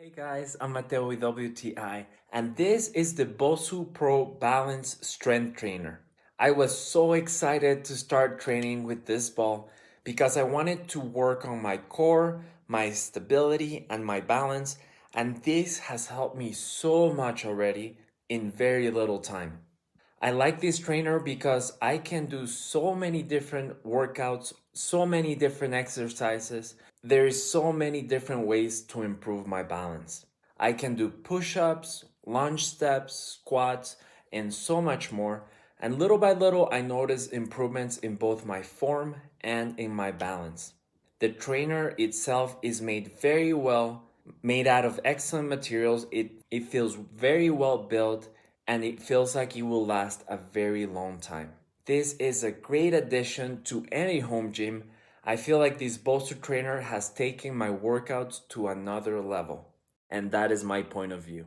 Hey guys, I'm Mateo with WTI, and this is the Bosu Pro Balance Strength Trainer. I was so excited to start training with this ball because I wanted to work on my core, my stability, and my balance, and this has helped me so much already in very little time. I like this trainer because I can do so many different workouts, so many different exercises. There is so many different ways to improve my balance. I can do push-ups, lunge steps, squats, and so much more. And little by little, I notice improvements in both my form and in my balance. The trainer itself is made very well, made out of excellent materials. It feels very well built and it feels like it will last a very long time. This is a great addition to any home gym. I feel like this Bosu trainer has taken my workouts to another level. And that is my point of view.